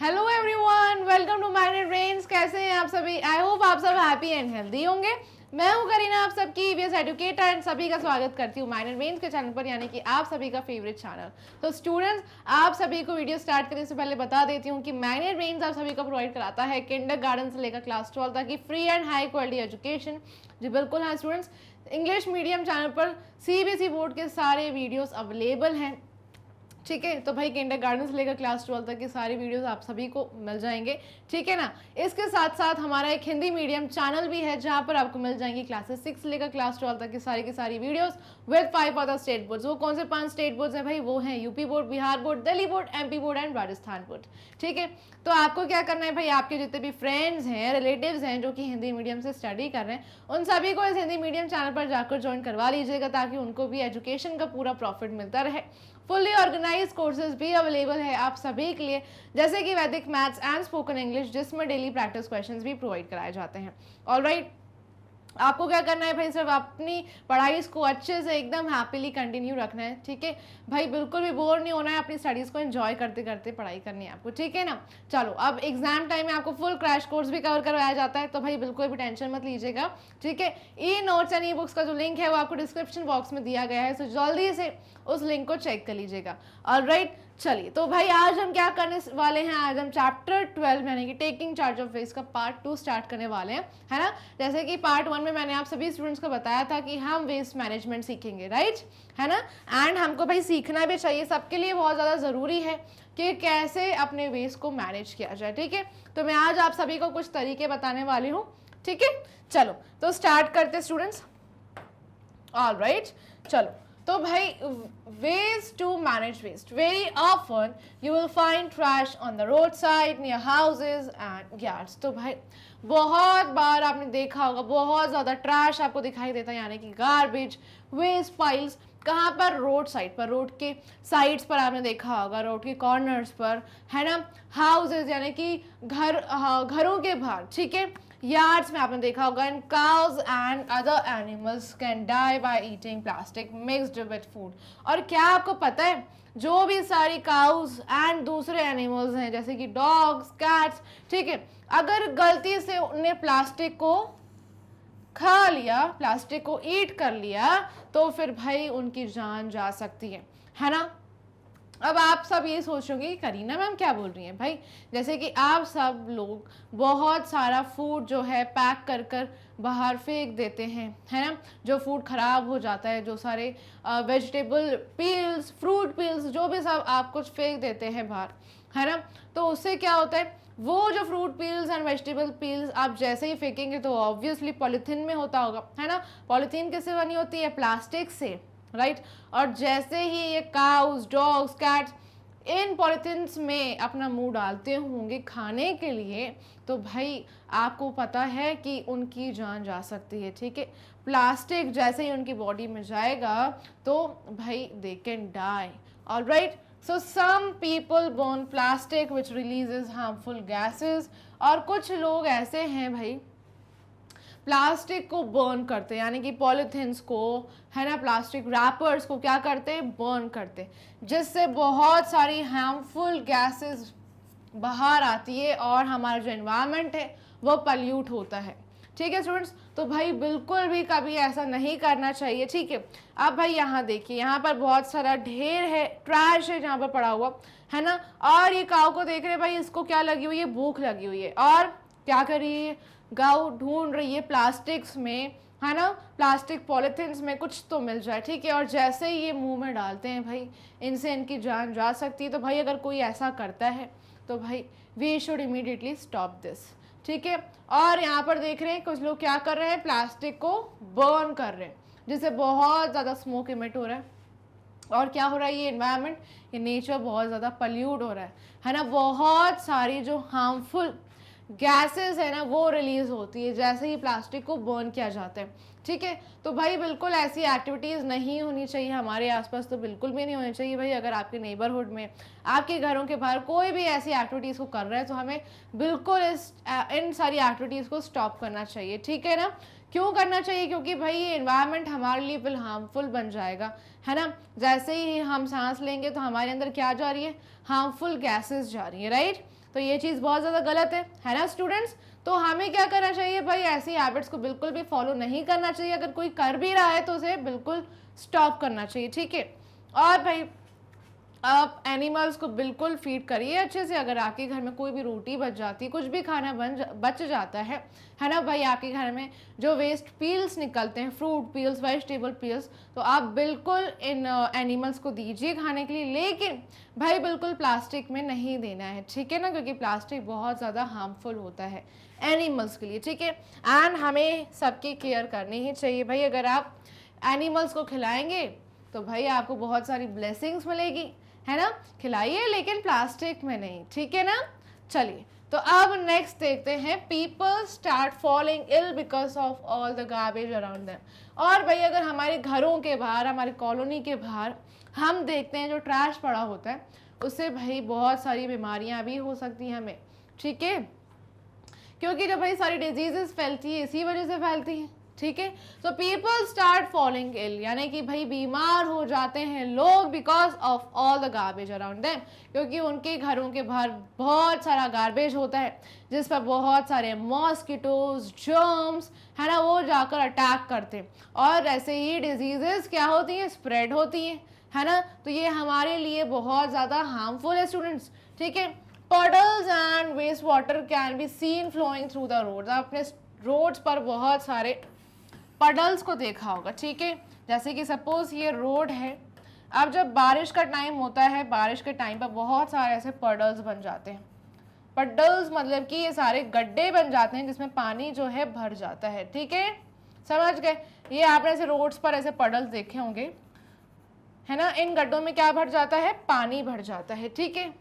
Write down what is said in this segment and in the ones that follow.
Hello everyone, welcome to Mind Brains. कैसे हैं आप सभी? आई होप आप सब हैप्पी एंड हेल्दी होंगे। मैं हूं करीना, आप सबकी ईवीएस एजुकेटर एंड सभी का स्वागत करती हूं माइंड ब्रेन्स के चैनल पर, यानी कि आप सभी का फेवरेट चैनल। तो स्टूडेंट्स, आप सभी को वीडियो स्टार्ट करने से पहले बता देती हूँ कि माइंड ब्रेन्स आप सभी को प्रोवाइड कराता है किंडरगार्टन से लेकर क्लास 12 तक की free and high quality education. जी बिल्कुल हाँ स्टूडेंट्स, इंग्लिश मीडियम चैनल पर सीबीएसई बोर्ड के सारे वीडियोस अवेलेबल हैं। ठीक है, तो भाई किंडरगार्टन से लेकर क्लास 12 तक की सारी वीडियोस आप सभी को मिल जाएंगे। ठीक है ना। इसके साथ साथ हमारा एक हिंदी मीडियम चैनल भी है जहां पर आपको मिल जाएंगी क्लासेस 6 से लेकर क्लास 12 तक की सारी videos with 5 other state boards. वो कौन से 5 स्टेट बोर्ड्स हैं भाई? वो हैं UP board, Bihar board, Delhi board, MP board and Rajasthan board. ठीक है, तो आपको क्या करना है भाई, आपके जितने भी फ्रेंड्स हैं, रिलेटिव्स हैं जो कि हिंदी मीडियम से स्टडी कर रहे हैं, उन सभी को इस हिंदी मीडियम चैनल पर जाकर ज्वाइन करवा लीजिएगा ताकि उनको भी एजुकेशन का पूरा प्रॉफिट मिलता रहे। फुल्ली ऑर्गेनाइज कोर्सेज भी अवेलेबल है आप सभी के लिए, जैसे कि वैदिक मैथ्स एंड स्पोकन इंग्लिश, जिसमें डेली प्रैक्टिस क्वेश्चंस भी प्रोवाइड कराए जाते हैं। ऑलराइट, आपको क्या करना है भाई, सिर्फ अपनी पढ़ाई को अच्छे से एकदम हैप्पीली कंटिन्यू रखना है। ठीक है भाई, बिल्कुल भी बोर नहीं होना है, अपनी स्टडीज़ को एंजॉय करते करते पढ़ाई करनी है आपको। ठीक है ना। चलो, अब एग्जाम टाइम में आपको फुल क्रैश कोर्स भी कवर करवाया जाता है, तो भाई बिल्कुल भी टेंशन मत लीजिएगा। ठीक है, e notes and e books का जो लिंक है वो आपको डिस्क्रिप्शन बॉक्स में दिया गया है, तो जल्दी से उस लिंक को चेक कर लीजिएगा। ऑलराइट, चलिए तो भाई आज हम क्या करने वाले हैं, आज हम चैप्टर 12 यानी कि टेकिंग चार्ज ऑफ वेस्ट का पार्ट 2 स्टार्ट करने वाले हैं, है ना। जैसे कि पार्ट 1 में मैंने आप सभी स्टूडेंट्स को बताया था कि हम वेस्ट मैनेजमेंट सीखेंगे, राइट, है ना। एंड हमको भाई सीखना भी चाहिए, सबके लिए बहुत ज़्यादा ज़रूरी है कि कैसे अपने वेस्ट को मैनेज किया जाए। ठीक है, तो मैं आज आप सभी को कुछ तरीके बताने वाली हूँ। ठीक है, चलो तो स्टार्ट करते स्टूडेंट्स। ऑलराइट, चलो तो भाई ways to manage waste. Very often you will find trash on the roadside, near houses and yards. तो भाई बहुत बार आपने देखा होगा बहुत ज़्यादा ट्रैश आपको दिखाई देता है, यानी कि गार्बेज, वेस्ट पाइल्स। कहाँ पर? रोड साइड पर, रोड के साइड्स पर आपने देखा होगा, रोड के कॉर्नर्स पर, है ना। हाउसेज यानी कि घरों के बाहर। ठीक है, यार्ड्स में आपने देखा होगा। And cows and other animals can die by eating plastic mixed with food. और क्या आपको पता है, जो भी सारी काउज एंड दूसरे एनिमल्स हैं जैसे कि डॉग्स, कैट्स, ठीक है, अगर गलती से उन्होंने प्लास्टिक को खा लिया, प्लास्टिक को ईट कर लिया, तो फिर भाई उनकी जान जा सकती है ना। अब आप सब ये सोच रहे होंगे कि करीना मैम क्या बोल रही हैं भाई, जैसे कि आप सब लोग बहुत सारा फूड जो है पैक कर कर बाहर फेंक देते हैं, है ना। जो फूड खराब हो जाता है, जो सारे वेजिटेबल पील्स, फ्रूट पील्स, जो भी सब आप कुछ फेंक देते हैं बाहर, है ना। तो उससे क्या होता है, वो जो fruit peels and vegetable peels आप जैसे ही फेंकेंगे तो ऑब्वियसली पॉलीथीन में होता होगा, है ना। पॉलीथीन किससे बनी होती है? प्लास्टिक से, राइट। और जैसे ही ये काउस, डॉग्स, कैट्स इन पॉलीथीन्स में अपना मुंह डालते होंगे खाने के लिए, तो भाई आपको पता है कि उनकी जान जा सकती है। ठीक है, प्लास्टिक जैसे ही उनकी बॉडी में जाएगा तो भाई they can die. Alright, so some people burn plastic which releases harmful gases. और कुछ लोग ऐसे हैं भाई प्लास्टिक को बर्न करते हैं, यानी कि पॉलीथीन्स को, है ना, प्लास्टिक रैपर्स को क्या करते हैं? बर्न करते हैं, जिससे बहुत सारी हार्मफुल गैसेस बाहर आती है और हमारा जो एनवायरनमेंट है वो पल्यूट होता है। ठीक है स्टूडेंट्स, तो भाई बिल्कुल भी कभी ऐसा नहीं करना चाहिए। ठीक है, अब भाई यहाँ देखिए, यहाँ पर बहुत सारा ढेर है, ट्रैश है जहाँ पर पड़ा हुआ, है ना। और ये काऊ को देख रहे भाई, इसको क्या लगी हुई है? भूख लगी हुई है, और क्या कर रही है? गाँव ढूंढ रही है प्लास्टिक्स में, है ना, प्लास्टिक पॉलीथीन्स में कुछ तो मिल जाए। ठीक है, और जैसे ही ये मुंह में डालते हैं भाई, इनसे इनकी जान जा सकती है। तो भाई अगर कोई ऐसा करता है तो भाई we should immediately stop this. ठीक है, और यहाँ पर देख रहे हैं कुछ लोग क्या कर रहे हैं, प्लास्टिक को बर्न कर रहे हैं, जिससे बहुत ज़्यादा स्मोक इमिट हो रहा है। और क्या हो रहा है, ये एनवायरनमेंट, ये नेचर बहुत ज़्यादा पल्यूट हो रहा है ना। बहुत सारी जो हार्मफुल गैसेस है ना वो रिलीज होती है जैसे ही प्लास्टिक को बर्न किया जाता है। ठीक है, तो भाई बिल्कुल ऐसी एक्टिविटीज़ नहीं होनी चाहिए हमारे आसपास, तो बिल्कुल भी नहीं होनी चाहिए भाई। अगर आपके नेबरहुड में, आपके घरों के बाहर कोई भी ऐसी एक्टिविटीज़ को कर रहा है तो हमें बिल्कुल इन सारी एक्टिविटीज़ को स्टॉप करना चाहिए। ठीक है ना। क्यों करना चाहिए? क्योंकि भाई ये एनवायरनमेंट हमारे लिए बिल्कुल हार्मफुल बन जाएगा, है ना। जैसे ही हम सांस लेंगे तो हमारे अंदर क्या जा रही है? हार्मफुल गैसेस जा रही है, राइट। तो ये चीज़ बहुत ज़्यादा गलत है ना स्टूडेंट्स। तो हमें क्या करना चाहिए भाई, ऐसी हैबिट्स को बिल्कुल भी फॉलो नहीं करना चाहिए। अगर कोई कर भी रहा है तो उसे बिल्कुल स्टॉप करना चाहिए, ठीक है। और भाई आप एनिमल्स को बिल्कुल फीड करिए अच्छे से। अगर आपके घर में कोई भी रोटी बच जाती है, कुछ भी खाना बच जाता है ना भाई, आपके घर में जो वेस्ट पील्स निकलते हैं, फ्रूट पील्स, वेजिटेबल पील्स, तो आप बिल्कुल इन एनिमल्स को दीजिए खाने के लिए। लेकिन भाई बिल्कुल प्लास्टिक में नहीं देना है, ठीक है ना, क्योंकि प्लास्टिक बहुत ज़्यादा हार्मफुल होता है एनिमल्स के लिए, ठीक है। एंड हमें सबकी केयर करनी ही चाहिए भाई। अगर आप एनिमल्स को खिलाएंगे तो भाई आपको बहुत सारी ब्लेसिंग्स मिलेगी, है ना। खिलाइए लेकिन प्लास्टिक में नहीं, ठीक है ना। चलिए, तो अब नेक्स्ट देखते हैं, people start falling ill because of all the garbage around them. और भाई अगर हमारे घरों के बाहर, हमारे कॉलोनी के बाहर हम देखते हैं जो ट्रैश पड़ा होता है, उससे भाई बहुत सारी बीमारियां भी हो सकती हैं हमें, ठीक है। क्योंकि जब भाई सारी डिजीजेस फैलती है इसी वजह से फैलती है, ठीक है। सो पीपल स्टार्ट फॉलिंग इल, यानी कि भाई बीमार हो जाते हैं लोग because of all the garbage around them, क्योंकि उनके घरों के बाहर बहुत सारा गार्बेज होता है जिस पर बहुत सारे मॉस्किटोज, जर्म्स, है ना, वो जाकर अटैक करते हैं और ऐसे ही डिजीजेस क्या होती हैं, स्प्रेड होती हैं, है ना। तो ये हमारे लिए बहुत ज़्यादा हार्मफुल है स्टूडेंट्स, ठीक है। puddles and wastewater can be seen flowing through the roads। आपने रोड्स पर बहुत सारे पडल्स को देखा होगा, ठीक है। जैसे कि सपोज ये रोड है, अब जब बारिश का टाइम होता है, बारिश के टाइम पर बहुत सारे ऐसे पडल्स बन जाते हैं। पडल्स मतलब कि ये सारे गड्ढे बन जाते हैं जिसमें पानी जो है भर जाता है, ठीक है, समझ गए। ये आपने ऐसे रोड्स पर ऐसे पडल्स देखे होंगे, है ना। इन गड्ढों में क्या भर जाता है, पानी भर जाता है, ठीक है।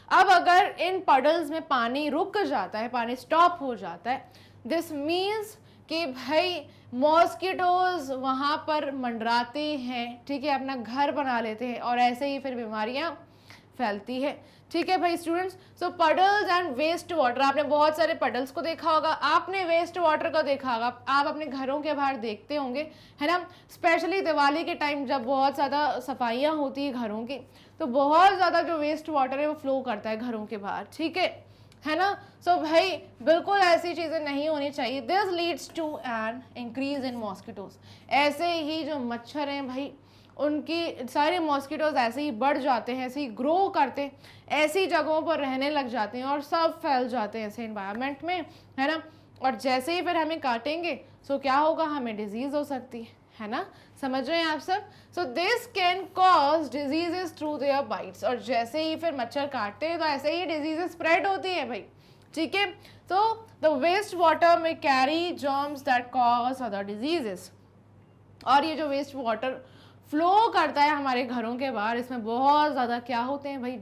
अब अगर इन पडल्स में पानी रुक जाता है, पानी स्टॉप हो जाता है, दिस मीन्स कि भाई मॉस्किटोज वहाँ पर मंडराते हैं, ठीक है, अपना घर बना लेते हैं और ऐसे ही फिर बीमारियाँ फैलती है, ठीक है भाई students. So puddles and waste water, आपने बहुत सारे पडल्स को देखा होगा, आपने वेस्ट वाटर को देखा होगा, आप अपने घरों के बाहर देखते होंगे, है ना। स्पेशली दिवाली के टाइम जब बहुत ज़्यादा सफाइयाँ होती है घरों की, तो बहुत ज़्यादा जो वेस्ट वाटर है वो फ्लो करता है घरों के बाहर, ठीक है ना। सो भाई बिल्कुल ऐसी चीज़ें नहीं होनी चाहिए। This leads to an increase in mosquitoes. ऐसे ही जो मच्छर हैं भाई, उनकी सारे मॉस्किटोज ऐसे ही बढ़ जाते हैं, ऐसे ही ग्रो करते हैं, ऐसी जगहों पर रहने लग जाते हैं और सब फैल जाते हैं ऐसे इन्वायरमेंट में, है ना। और जैसे ही फिर हमें काटेंगे सो क्या होगा, हमें डिजीज़ हो सकती है ना। समझ रहे हैं आप सब। So this can cause diseases through their bytes. और जैसे ही फिर मच्छर काटते हैं तो ऐसे ही डिजीजेस स्प्रेड होती है भाई, ठीक है। तो द वेस्ट वाटर में carry germs that cause other diseases. और ये जो वेस्ट वाटर फ्लो करता है हमारे घरों के बाहर, इसमें बहुत ज़्यादा क्या होते हैं भाई,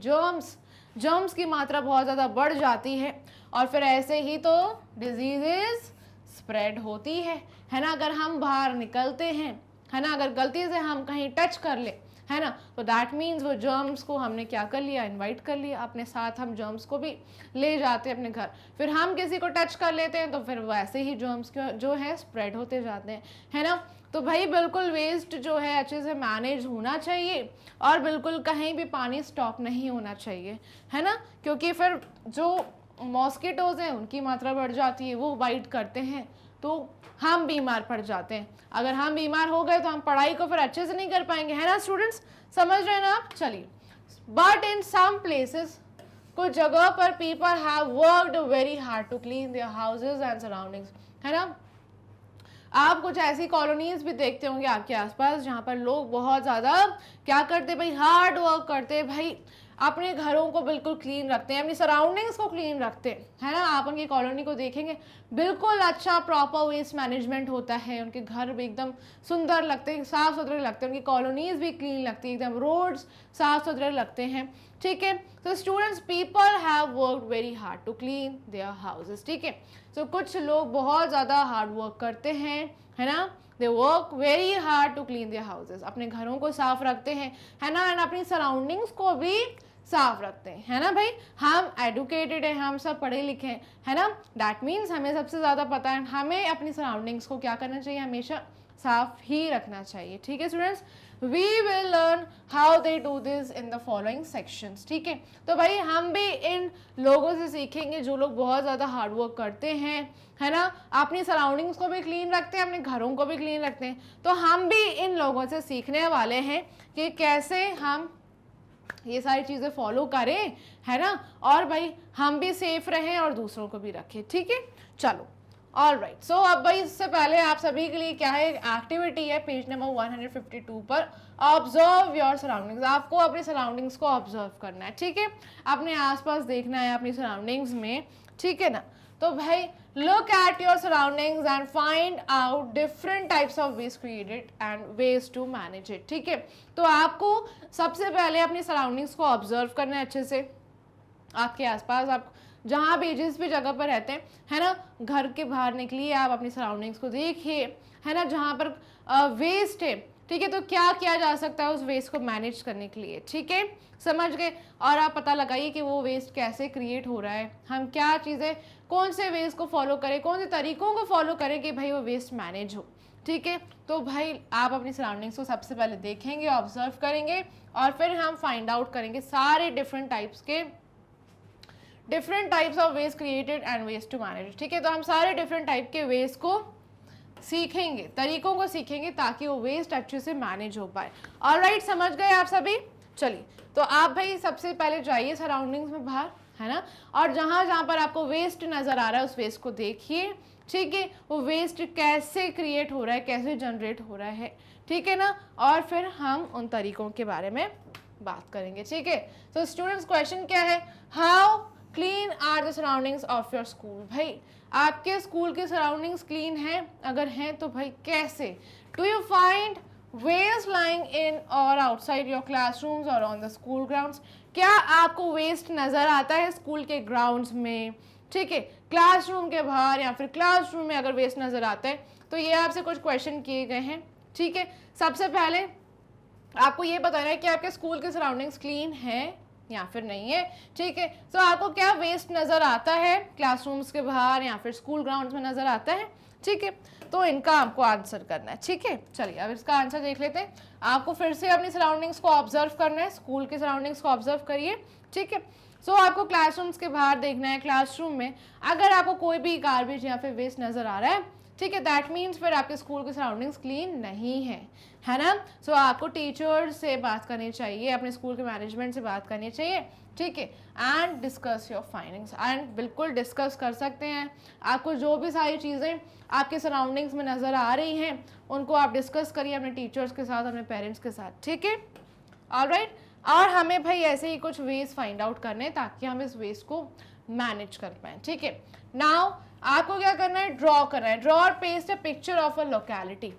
जर्म्स की मात्रा बहुत ज़्यादा बढ़ जाती है और फिर ऐसे ही तो डिजीजेस स्प्रेड होती है ना। अगर हम बाहर निकलते हैं, है ना, अगर गलती से हम कहीं टच कर ले, है ना, तो दैट मीन्स वो जर्म्स को हमने क्या कर लिया, इनवाइट कर लिया अपने साथ। हम जर्म्स को भी ले जाते हैं अपने घर, फिर हम किसी को टच कर लेते हैं तो फिर वैसे ही जर्म्स जो है स्प्रेड होते जाते हैं, है ना। तो भाई बिल्कुल वेस्ट जो है अच्छे से मैनेज होना चाहिए और बिल्कुल कहीं भी पानी स्टॉक नहीं होना चाहिए, है ना, क्योंकि फिर जो मॉस्किटोज हैं उनकी मात्रा बढ़ जाती है, वो बाइट करते हैं तो हम बीमार पड़ जाते हैं। अगर हम बीमार हो गए तो हम पढ़ाई को फिर अच्छे से नहीं कर पाएंगे, है ना स्टूडेंट्स, समझ रहे हैं ना आप। चलिए, बट इन सम प्लेसेस, कुछ जगह पर people have worked very hard to clean their houses and surroundings, है ना। आप कुछ ऐसी कॉलोनीज भी देखते होंगे आपके आसपास जहाँ पर लोग बहुत ज़्यादा क्या करते भाई, हार्ड वर्क करते भाई, अपने घरों को बिल्कुल क्लीन रखते हैं, अपनी सराउंडिंग्स को क्लीन रखते हैं, है ना। आप उनकी कॉलोनी को देखेंगे, बिल्कुल अच्छा प्रॉपर वेस्ट मैनेजमेंट होता है, उनके घर भी एकदम सुंदर लगते हैं, साफ़ सुथरे लगते हैं, उनकी कॉलोनीज भी क्लीन लगती है, एकदम रोड्स साफ़ सुथरे लगते हैं, ठीक है। तो students, people have worked very hard to clean their houses, ठीक है। तो कुछ लोग बहुत ज़्यादा हार्ड वर्क करते हैं, है ना, they work very hard to clean their houses, अपने घरों को साफ रखते हैं, है ना, एंड अपनी सराउंडिंग्स को भी साफ रखते हैं, है ना भाई। हम एडुकेटेड हैं, हम सब पढ़े लिखे हैं, है ना, दैट मीन्स हमें सबसे ज़्यादा पता है, हमें अपनी सराउंडिंग्स को क्या करना चाहिए, हमेशा साफ ही रखना चाहिए। ठीक है students, we will learn how they do this in the following sections. ठीक है, तो भाई हम भी इन लोगों से सीखेंगे जो लोग बहुत ज़्यादा हार्ड वर्क करते हैं, है ना, अपनी सराउंडिंग्स को भी क्लीन रखते हैं, अपने घरों को भी क्लीन रखते हैं। तो हम भी इन लोगों से सीखने वाले हैं कि कैसे हम ये सारी चीज़ें फॉलो करें, है ना, और भाई हम भी सेफ रहें और दूसरों को भी रखें। ठीक है, चलो ऑल राइट। सो अब भाई इससे पहले आप सभी के लिए क्या है, एक्टिविटी है पेज नंबर 152 पर, ऑब्जर्व योर सराउंडिंग्स। आपको अपनी सराउंडिंग्स को ऑब्जर्व करना है। ठीक है, अपने आसपास देखना है अपनी सराउंडिंग्स में। ठीक है ना, तो भाई look at your surroundings and find out different types of waste created and ways to manage it। ठीक है, तो आपको सबसे पहले अपनी सराउंडिंग्स को ऑब्जर्व करना है अच्छे से। आपके आसपास आप जहाँ भी जिस भी जगह पर रहते हैं, है ना, घर के बाहर निकलिए, आप अपनी सराउंडिंग्स को देखिए, है ना, जहाँ पर वेस्ट है, ठीक है, तो क्या किया जा सकता है उस वेस्ट को मैनेज करने के लिए। ठीक है, समझ गए, और आप पता लगाइए कि वो वेस्ट कैसे क्रिएट हो रहा है, हम क्या चीज़ें, कौन से वेस्ट को फॉलो करें, कौन से तरीकों को फॉलो करें कि भाई वो वेस्ट मैनेज हो। ठीक है, तो भाई आप अपनी सराउंडिंग्स को सबसे पहले देखेंगे, ऑब्जर्व करेंगे, और फिर हम फाइंड आउट करेंगे सारे different types of waste created and waste to manage. ठीक है, तो हम सारे डिफरेंट टाइप के वेस्ट को सीखेंगे, तरीकों को सीखेंगे ताकि वो वेस्ट अच्छे से मैनेज हो पाए। ऑलराइट, समझ गए आप सभी। चलिए, तो आप भाई सबसे पहले जाइए सराउंडिंग्स में बाहर, है ना, और जहाँ जहाँ पर आपको वेस्ट नज़र आ रहा है उस वेस्ट को देखिए। ठीक है, वो वेस्ट कैसे क्रिएट हो रहा है, कैसे जनरेट हो रहा है, ठीक है ना, और फिर हम उन तरीकों के बारे में बात करेंगे। ठीक है, तो स्टूडेंट्स क्वेश्चन क्या है, how clean are the surroundings of your school. भाई आपके स्कूल के सराउंडिंग्स क्लीन हैं, अगर हैं तो भाई कैसे। Do you find waste lying in और आउटसाइड योर क्लासरूम्स और ऑन द स्कूल ग्राउंड्स। क्या आपको वेस्ट नज़र आता है स्कूल के ग्राउंड्स में, ठीक है, क्लासरूम के बाहर या फिर क्लासरूम में अगर वेस्ट नज़र आता है तो ये आपसे कुछ क्वेश्चन किए गए हैं। ठीक है, सबसे पहले आपको ये बताना है कि आपके स्कूल के सराउंडिंग्स क्लीन है या फिर नहीं है। ठीक है, तो आपको क्या वेस्ट नज़र आता है क्लासरूम्स के बाहर या फिर स्कूल ग्राउंड्स में नज़र आता है। ठीक है, तो इनका आपको आंसर करना है। ठीक है, चलिए अब इसका आंसर देख लेते हैं। आपको फिर से अपनी सराउंडिंग्स को ऑब्जर्व करना है, स्कूल के सराउंडिंग्स को ऑब्जर्व करिए। ठीक है, सो आपको क्लासरूम्स के बाहर देखना है, क्लासरूम में अगर आपको कोई भी गार्बेज या फिर वेस्ट नज़र आ रहा है, ठीक है, दैट मीन्स फिर आपके स्कूल के सराउंडिंग्स क्लीन नहीं है ना। सो आपको टीचर्स से बात करनी चाहिए, अपने स्कूल के मैनेजमेंट से बात करनी चाहिए। ठीक है, and discuss your findings, and बिल्कुल डिस्कस कर सकते हैं। आपको जो भी सारी चीज़ें आपके सराउंडिंग्स में नज़र आ रही हैं उनको आप डिस्कस करिए अपने टीचर्स के साथ, अपने पेरेंट्स के साथ। ठीक है, ऑलराइट, और हमें भाई ऐसे ही कुछ वेज फाइंड आउट करने हैं ताकि हम इस वेस्ट को मैनेज कर पाएँ। ठीक है, नाउ आपको क्या करना है, ड्रॉ करना है। ड्रॉ और paste a picture of a locality.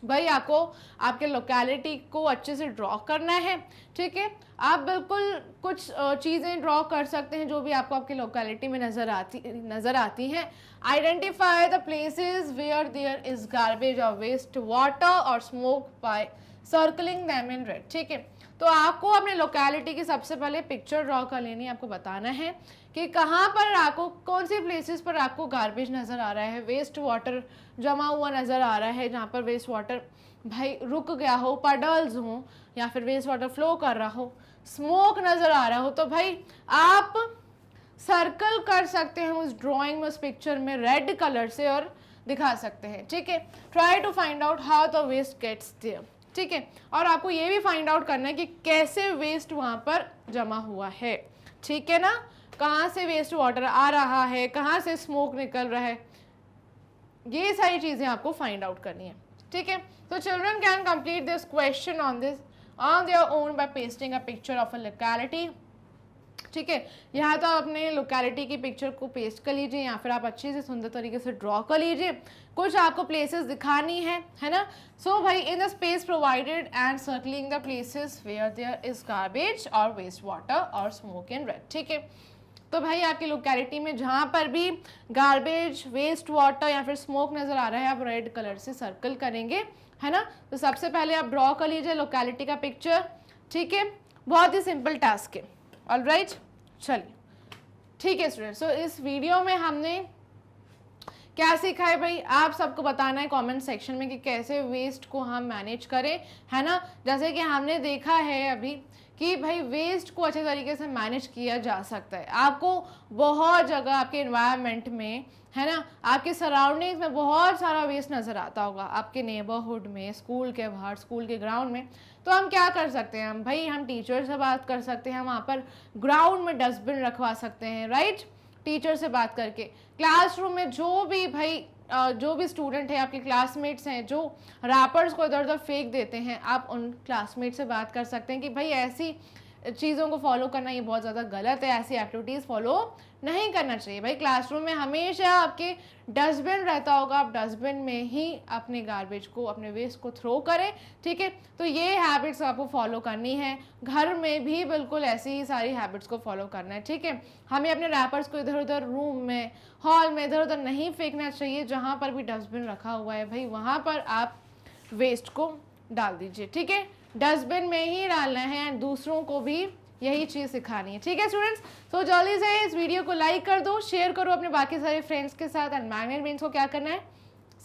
भाई आपको आपके लोकेलिटी को अच्छे से ड्रॉ करना है। ठीक है, आप बिल्कुल कुछ चीज़ें ड्रॉ कर सकते हैं जो भी आपको आपकी लोकेलिटी में नज़र आती हैं। Identify the places where there is garbage और वेस्ट वाटर और smoke by circling them in red. ठीक है, तो आपको अपने लोकेलिटी की सबसे पहले पिक्चर ड्रॉ कर लेनी है। आपको बताना है कि कहाँ पर आपको, कौन सी प्लेसेस पर आपको गार्बेज नज़र आ रहा है, वेस्ट वाटर जमा हुआ नज़र आ रहा है, जहाँ पर वेस्ट वाटर भाई रुक गया हो, पडल्स हो या फिर वेस्ट वाटर फ्लो कर रहा हो, स्मोक नज़र आ रहा हो, तो भाई आप सर्कल कर सकते हैं उस ड्राइंग में, उस पिक्चर में रेड कलर से और दिखा सकते हैं। ठीक है, try to find out how the waste gets there. ठीक है, और आपको ये भी फाइंड आउट करना है कि कैसे वेस्ट वहाँ पर जमा हुआ है। ठीक है ना, कहाँ से वेस्ट वाटर आ रहा है, कहाँ से स्मोक निकल रहा है, ये सारी चीज़ें आपको फाइंड आउट करनी है। ठीक है, तो children can complete this question on their own by pasting a picture of a locality. ठीक है, यहाँ तो अपने लोकेलिटी की पिक्चर को पेस्ट कर लीजिए या फिर आप अच्छे से सुंदर तरीके से ड्रॉ कर लीजिए। कुछ आपको प्लेसेस दिखानी है ना। सो भाई in the space provided and circling the places where there is garbage और वेस्ट वाटर और स्मोक इन रेड। ठीक है, तो भाई आपकी लोकेलिटी में जहाँ पर भी गार्बेज, वेस्ट वाटर या फिर स्मोक नज़र आ रहा है आप रेड कलर से सर्कल करेंगे, है ना। तो सबसे पहले आप ड्रॉ कर लीजिए लोकेलिटी का पिक्चर। ठीक है, बहुत ही सिंपल टास्क है। ऑलराइट, चलिए ठीक है स्टूडेंट्स, सो इस वीडियो में हमने क्या सीखा है भाई, आप सबको बताना है कमेंट सेक्शन में कि कैसे वेस्ट को हम मैनेज करें, है ना। जैसे कि हमने देखा है अभी कि भाई वेस्ट को अच्छे तरीके से मैनेज किया जा सकता है। आपको बहुत जगह आपके एनवायरनमेंट में, है ना, आपके सराउंडिंग्स में बहुत सारा वेस्ट नज़र आता होगा, आपके नेबरहुड में, स्कूल के बाहर, स्कूल के ग्राउंड में। तो हम क्या कर सकते हैं, हम टीचर से बात कर सकते हैं, वहाँ पर ग्राउंड में डस्टबिन रखवा सकते हैं, राइट। टीचर से बात करके क्लासरूम में जो भी स्टूडेंट है, आपके क्लासमेट्स हैं जो रैपर्स को इधर उधर फेंक देते हैं, आप उन क्लासमेट से बात कर सकते हैं कि भाई ऐसी चीज़ों को फॉलो करना ये बहुत ज़्यादा गलत है, ऐसी एक्टिविटीज़ फॉलो नहीं करना चाहिए। भाई क्लासरूम में हमेशा आपके डस्टबिन रहता होगा, आप डस्टबिन में ही अपने गार्बेज को, अपने वेस्ट को थ्रो करें, ठीक है। तो ये हैबिट्स आपको फॉलो करनी है, घर में भी बिल्कुल ऐसी ही सारी हैबिट्स को फॉलो करना है, ठीक है। हमें अपने रैपर्स को इधर उधर रूम में, हॉल में इधर उधर नहीं फेंकना चाहिए। जहाँ पर भी डस्टबिन रखा हुआ है भाई वहाँ पर आप वेस्ट को डाल दीजिए, ठीक है। डस्टबिन में ही डालना है एंड दूसरों को भी यही चीज़ सिखानी है, ठीक है स्टूडेंट्स। तो जल्दी से इस वीडियो को लाइक कर दो, शेयर करो अपने बाकी सारे फ्रेंड्स के साथ एंड मैग्नेट ब्रेन्स को क्या करना है,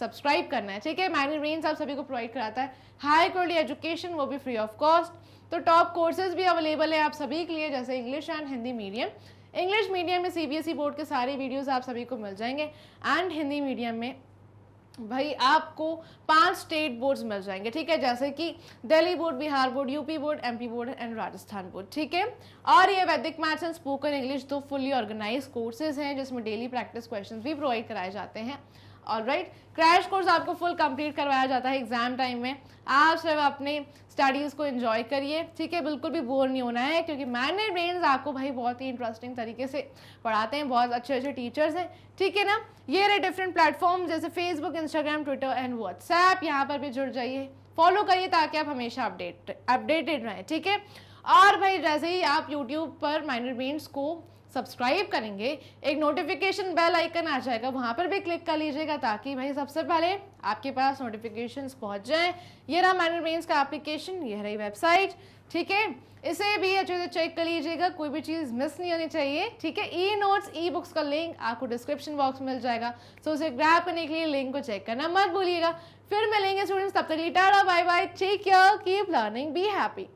सब्सक्राइब करना है, ठीक है। मैग्नेट ब्रेन्स आप सभी को प्रोवाइड कराता है हाई क्वालिटी एजुकेशन, वो भी फ्री ऑफ कॉस्ट। तो टॉप कोर्सेज भी अवेलेबल है आप सभी के लिए, जैसे English and Hindi medium. English medium में CBSE बोर्ड के सारे वीडियोज़ आप सभी को मिल जाएंगे एंड हिंदी मीडियम में भाई आपको 5 स्टेट बोर्ड्स मिल जाएंगे, ठीक है, जैसे कि Delhi board, Bihar board, UP board, MP board and Rajasthan board, ठीक है। और ये Vedic maths and spoken English 2 fully organise courses हैं जिसमें डेली प्रैक्टिस क्वेश्चंस भी प्रोवाइड कराए जाते हैं। ऑलराइट, क्रैश कोर्स आपको फुल कंप्लीट करवाया जाता है एग्जाम टाइम में। आप सिर्फ अपने स्टडीज़ को एंजॉय करिए, ठीक है, बिल्कुल भी बोर नहीं होना है, क्योंकि मैग्नेट ब्रेन्स आपको भाई बहुत ही इंटरेस्टिंग तरीके से पढ़ाते हैं, बहुत अच्छे अच्छे टीचर्स हैं, ठीक है ना। ये रहे डिफरेंट प्लेटफॉर्म जैसे Facebook, Instagram, Twitter and WhatsApp, यहाँ पर भी जुड़ जाइए, फॉलो करिए ताकि आप हमेशा अपडेटेड रहें, ठीक है। और भाई जैसे ही आप यूट्यूब पर मैग्नेट ब्रेन्स को सब्सक्राइब करेंगे, एक नोटिफिकेशन बेल आइकन आ जाएगा, वहाँ पर भी क्लिक कर लीजिएगा ताकि भाई सबसे पहले आपके पास नोटिफिकेशंस पहुँच जाएं। ये रहा मैग्नेट ब्रेन्स का एप्लीकेशन, ये रही वेबसाइट, ठीक है। इसे भी अच्छे से चेक कर लीजिएगा, कोई भी चीज़ मिस नहीं होनी चाहिए, ठीक है। ई नोट्स, ई बुक्स का लिंक आपको डिस्क्रिप्शन बॉक्स में मिल जाएगा, सो उसे ग्रैब करने के लिए लिंक को चेक करना मत भूलिएगा। फिर मिलेंगे स्टूडेंट्स, तब तक tata, bye bye, take care, keep learning, be happy.